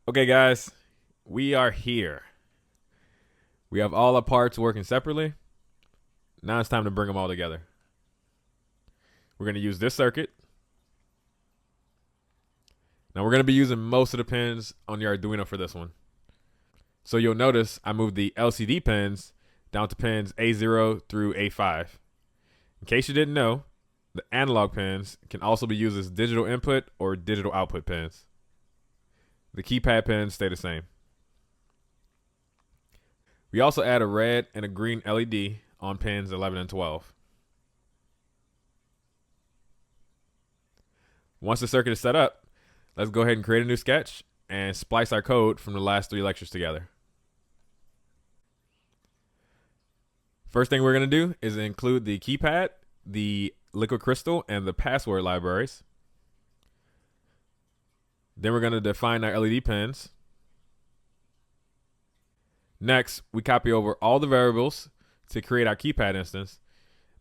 Okay, guys, we are here. We have all our parts working separately. Now it's time to bring them all together. We're going to use this circuit. Now we're going to be using most of the pins on the Arduino for this one. So you'll notice I moved the LCD pins down to pins A0 through A5. In case you didn't know, the analog pins can also be used as digital input or digital output pins. The keypad pins stay the same. We also add a red and a green LED on pins 11 and 12. Once the circuit is set up, let's go ahead and create a new sketch and splice our code from the last 3 lectures together. First thing we're going to do is include the keypad, the liquid crystal, and the password libraries. Then we're going to define our LED pins. Next, we copy over all the variables to create our keypad instance,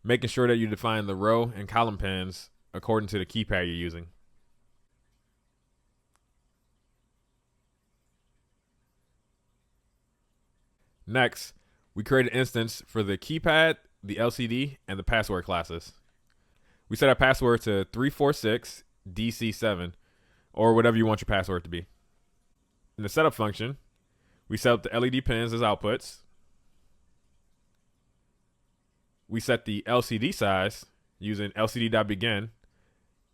making sure that you define the row and column pins according to the keypad you're using. Next, we create an instance for the keypad, the LCD, and the password classes. We set our password to 346 DC7, or whatever you want your password to be. In the setup function, we set up the LED pins as outputs. We set the LCD size using LCD.begin.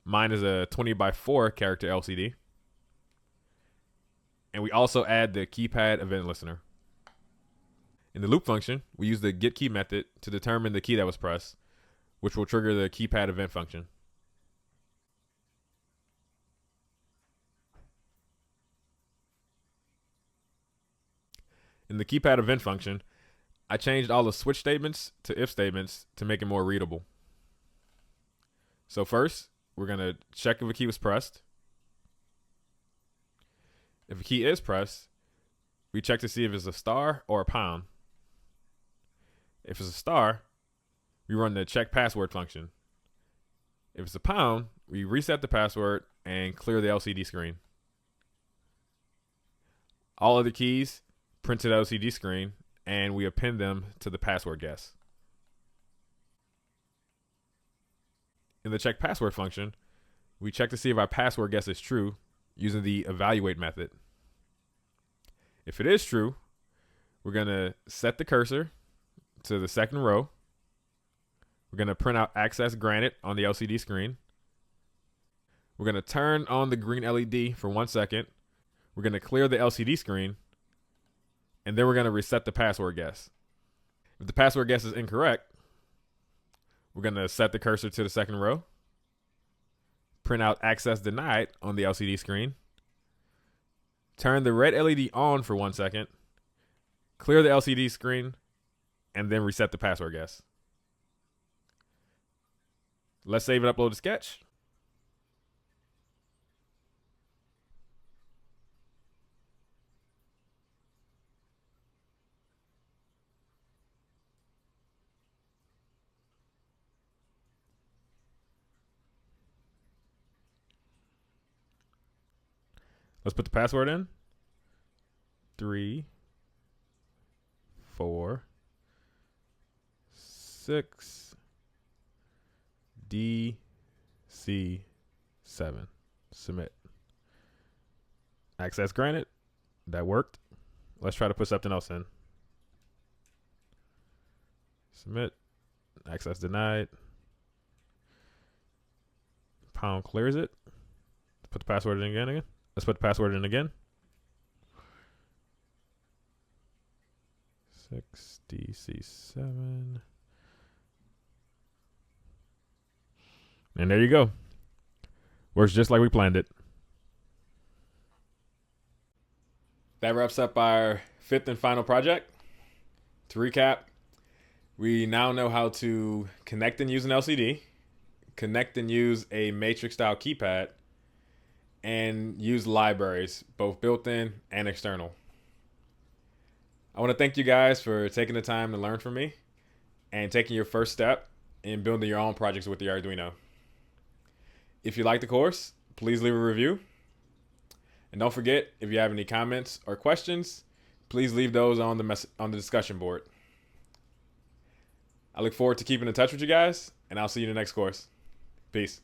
Mine is a 20 by 4 character LCD. And we also add the keypad event listener. In the loop function, we use the getKey method to determine the key that was pressed, which will trigger the keypad event function. In the keypad event function, I changed all the switch statements to if statements to make it more readable. So first, we're going to check if a key was pressed. If a key is pressed, we check to see if it's a star or a pound. If it's a star, we run the check password function. If it's a pound, we reset the password and clear the LCD screen. All other keys print to the LCD screen, and we append them to the password guess. In the check password function, we check to see if our password guess is true using the evaluate method. If it is true, we're going to set the cursor to the second row. We're going to print out access granted on the LCD screen. We're going to turn on the green LED for 1 second. We're going to clear the LCD screen. And then we're going to reset the password guess. If the password guess is incorrect, we're going to set the cursor to the second row. Print out access denied on the LCD screen. Turn the red LED on for 1 second. Clear the LCD screen. And then reset the password guess. Let's save and upload the sketch. Let's put the password in. 3, 4, 6, DC7. Submit. Access granted. That worked. Let's try to put something else in. Submit. Access denied. Pound clears it. Put the password in again. Let's put the password in again. 6DC7. And there you go. Works just like we planned it. That wraps up our 5th and final project. To recap, we now know how to connect and use an LCD, connect and use a matrix style keypad, and use libraries, both built-in and external. I want to thank you guys for taking the time to learn from me and taking your first step in building your own projects with the Arduino. If you like the course, please leave a review. And don't forget, if you have any comments or questions, please leave those on the discussion board. I look forward to keeping in touch with you guys, and I'll see you in the next course. Peace.